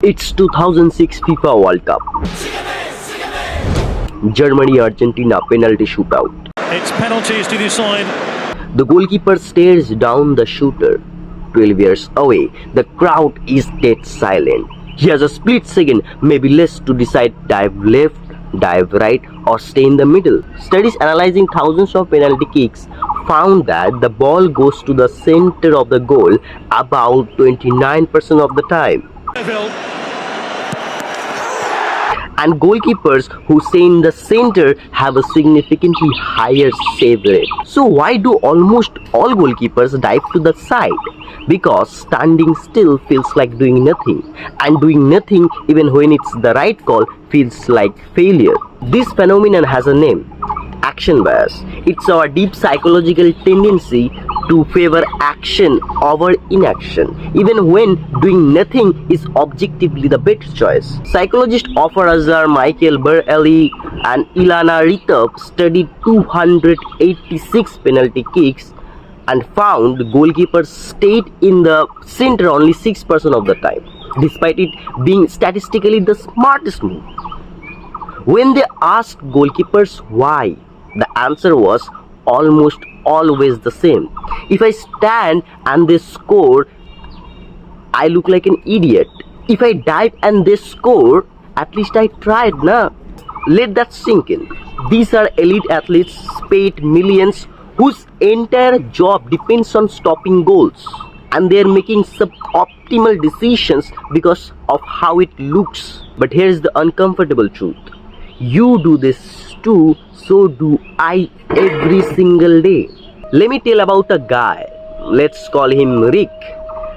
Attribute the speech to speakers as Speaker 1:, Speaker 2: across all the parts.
Speaker 1: It's 2006 FIFA World Cup. Germany-Argentina penalty shootout.
Speaker 2: It's penalties to decide.
Speaker 1: The goalkeeper stares down the shooter. 12 years away, the crowd is dead silent. He has a split second, maybe less, to decide dive left, dive right, or stay in the middle. Studies analyzing thousands of penalty kicks found that the ball goes to the center of the goal about 29% of the time. And goalkeepers who stay in the center have a significantly higher save rate. So why do almost all goalkeepers dive to the side? Because standing still feels like doing nothing, and doing nothing even when it's the right call feels like failure. This phenomenon has a name: action bias. It's our deep psychological tendency to favor action over inaction, even when doing nothing is objectively the better choice. Psychologist authors Michael Burley and Ilana Ritov studied 286 penalty kicks and found goalkeepers stayed in the center only 6% of the time, despite it being statistically the smartest move. When they asked goalkeepers why, the answer was almost always the same: if I stand and they score, I look like an idiot. If I dive and they score, at least I tried, na? Let that sink in. These are elite athletes paid millions whose entire job depends on stopping goals, and they are making suboptimal decisions because of how it looks. But here's the uncomfortable truth: you do this too, so do I, every single day. Let me tell about a guy. Let's call him Rick.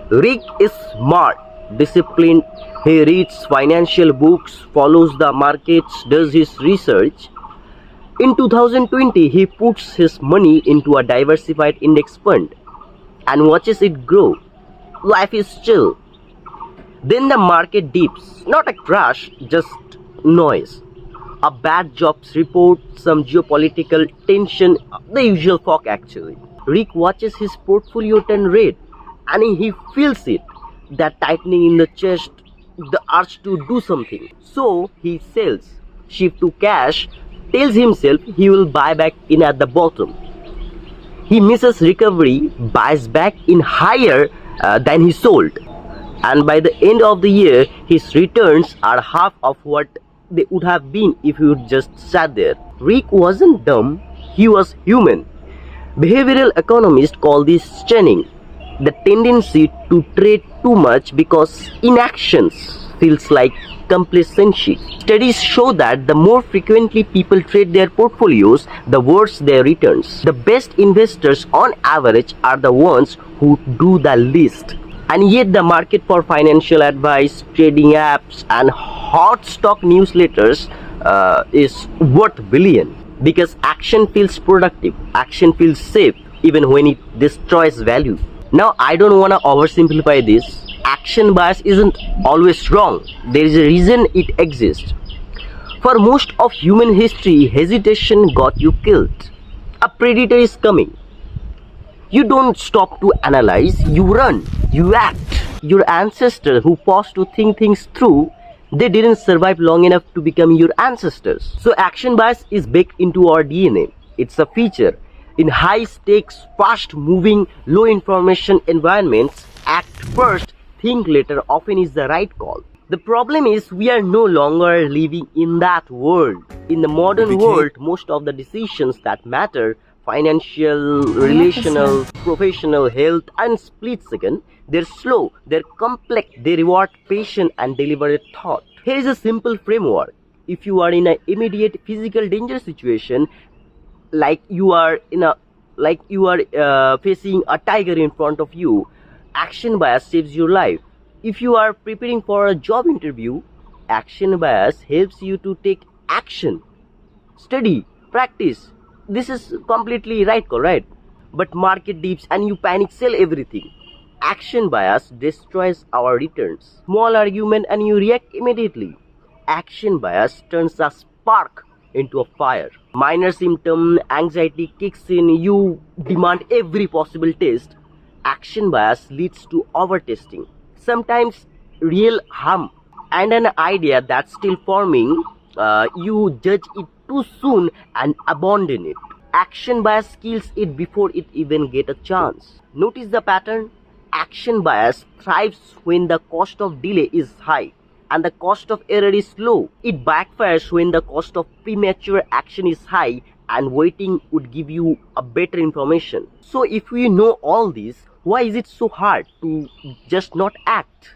Speaker 1: Rick is smart, disciplined. He reads financial books, follows the markets, does his research. In 2020, he puts his money into a diversified index fund and watches it grow. Life is chill. Then the market dips. Not a crash, just noise. A bad jobs report, some geopolitical tension, the usual fog actually. Rick watches his portfolio turn red and he feels it, that tightening in the chest, the urge to do something. So he sells, shift to cash, tells himself he will buy back in at the bottom. He misses recovery, buys back in higher than he sold. And by the end of the year, his returns are half of what they would have been if he would just sat there. Rick wasn't dumb, he was human. Behavioral economists call this churning, the tendency to trade too much because inaction feels like complacency. Studies show that the more frequently people trade their portfolios, the worse their returns. The best investors on average are the ones who do the least. And yet the market for financial advice, trading apps, and hot stock newsletters is worth billion, because action feels productive, action feels safe, even when it destroys value. Now, I don't want to oversimplify this. Action bias isn't always wrong. There is a reason it exists. For most of human history, hesitation got you killed. A predator is coming. You don't stop to analyze, you run, you act. Your ancestors who paused to think things through, they didn't survive long enough to become your ancestors. So action bias is baked into our DNA. It's a feature. In high stakes, fast moving, low information environments, act first, think later often is the right call. The problem is we are no longer living in that world. In the modern world, most of the decisions that matter, financial, relational, professional, health, and split second, they're slow, they're complex, they reward patience and deliberate thought. Here is a simple framework. If you are in an immediate physical danger situation, like you are facing a tiger in front of you, action bias saves your life. If you are preparing for a job interview, action bias helps you to take action. Study, practice. This is completely right call, right? But market dips and you panic sell everything. Action bias destroys our returns. Small argument and you react immediately. Action bias turns a spark into a fire. Minor symptom, anxiety kicks in, you demand every possible test. Action bias leads to overtesting. Sometimes real harm. and an idea that's still forming, you judge it too soon and abandon it. Action bias kills it before it even get a chance. Notice the pattern? Action bias thrives when the cost of delay is high and the cost of error is low. It backfires when the cost of premature action is high and waiting would give you a better information. So if we know all this, why is it so hard to just not act?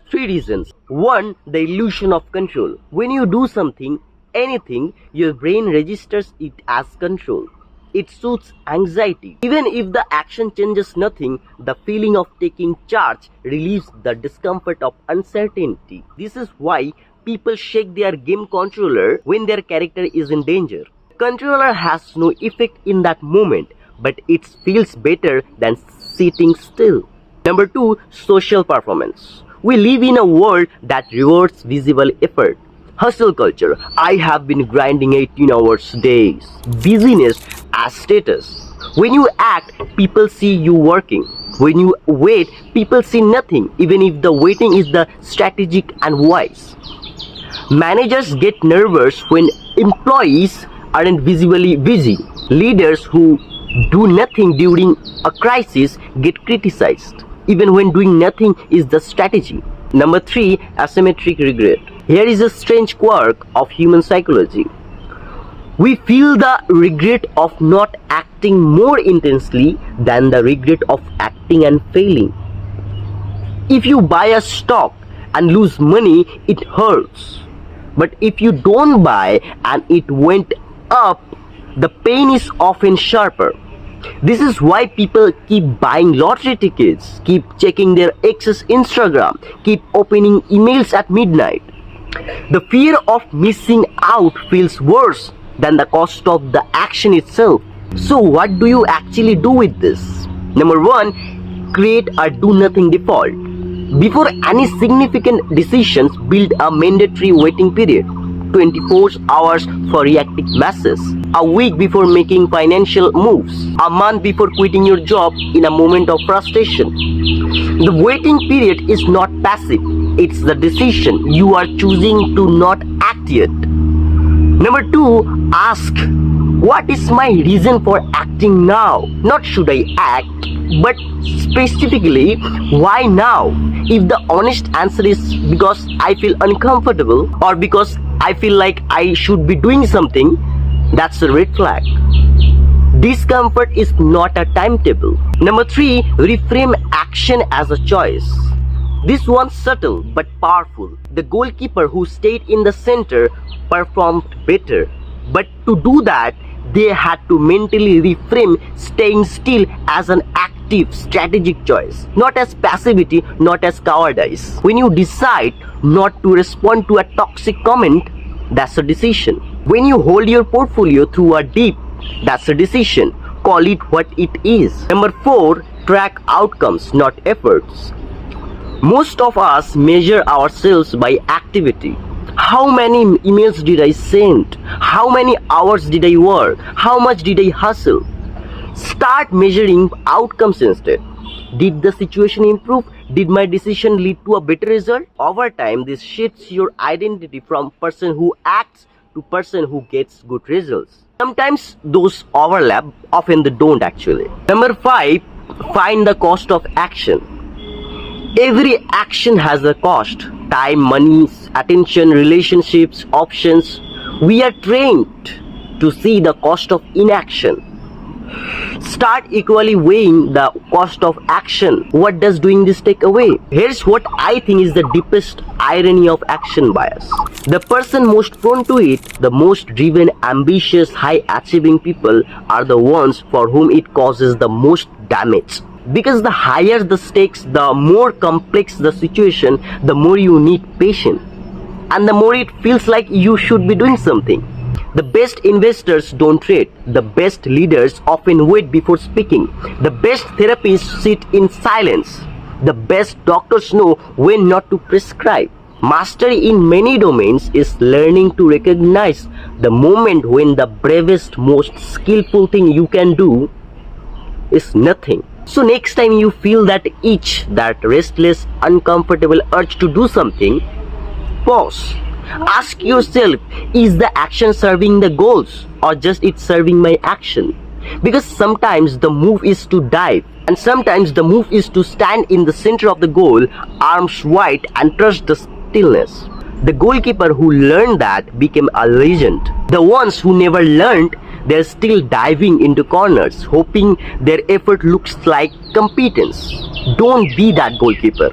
Speaker 1: 3 reasons. 1. The illusion of control. When you do something, anything, your brain registers it as control. It soothes anxiety. Even if the action changes nothing, the feeling of taking charge relieves the discomfort of uncertainty. This is why people shake their game controller when their character is in danger. Controller has no effect in that moment, but it feels better than sitting still. Number 2, social performance. We live in a world that rewards visible effort. Hustle culture. I have been grinding 18 hours days. Busyness as status. When you act, people see you working. When you wait, people see nothing, even if the waiting is the strategic and wise. Managers get nervous when employees aren't visibly busy. Leaders who do nothing during a crisis get criticized, even when doing nothing is the strategy. Number 3, asymmetric regret. Here is a strange quirk of human psychology. We feel the regret of not acting more intensely than the regret of acting and failing. If you buy a stock and lose money, it hurts. But if you don't buy and it went up, the pain is often sharper. This is why people keep buying lottery tickets, keep checking their ex's Instagram, keep opening emails at midnight. The fear of missing out feels worse than the cost of the action itself. So what do you actually do with this? Number 1, create a do nothing default. Before any significant decisions, build a mandatory waiting period. 24 hours for reactive masses, a week before making financial moves, a month before quitting your job in a moment of frustration. The waiting period is not passive, it's the decision you are choosing to not act yet. Number 2, ask, what is my reason for acting now? Not should I act, but specifically, why now? If the honest answer is because I feel uncomfortable or because I feel like I should be doing something, that's a red flag. Discomfort is not a timetable. Number 3, reframe action as a choice. This one's subtle but powerful. The goalkeeper who stayed in the center performed better. But to do that, they had to mentally reframe staying still as an active strategic choice, not as passivity, not as cowardice. When you decide not to respond to a toxic comment, that's a decision. When you hold your portfolio through a dip, that's a decision. Call it what it is. Number 4, track outcomes, not efforts. Most of us measure ourselves by activity. How many emails did I send? How many hours did I work? How much did I hustle? Start measuring outcomes instead. Did the situation improve? Did my decision lead to a better result? Over time, this shifts your identity from person who acts to person who gets good results. Sometimes those overlap, often they don't actually. Number 5, find the cost of action. Every action has a cost. Time, money, attention, relationships, options. We are trained to see the cost of inaction. Start equally weighing the cost of action. What does doing this take away? Here's what I think is the deepest irony of action bias. The person most prone to it, the most driven, ambitious, high-achieving people are the ones for whom it causes the most damage. Because the higher the stakes, the more complex the situation, the more you need patience. And the more it feels like you should be doing something. The best investors don't trade. The best leaders often wait before speaking. The best therapists sit in silence. The best doctors know when not to prescribe. Mastery in many domains is learning to recognize the moment when the bravest, most skillful thing you can do is nothing. So next time you feel that itch, that restless, uncomfortable urge to do something, Pause. Ask yourself, is the action serving the goals or just it serving my action? Because sometimes the move is to dive and sometimes the move is to stand in the center of the goal, arms wide and trust the stillness. The goalkeeper who learned that became a legend. The ones who never learned, they're still diving into corners, hoping their effort looks like competence. Don't be that goalkeeper.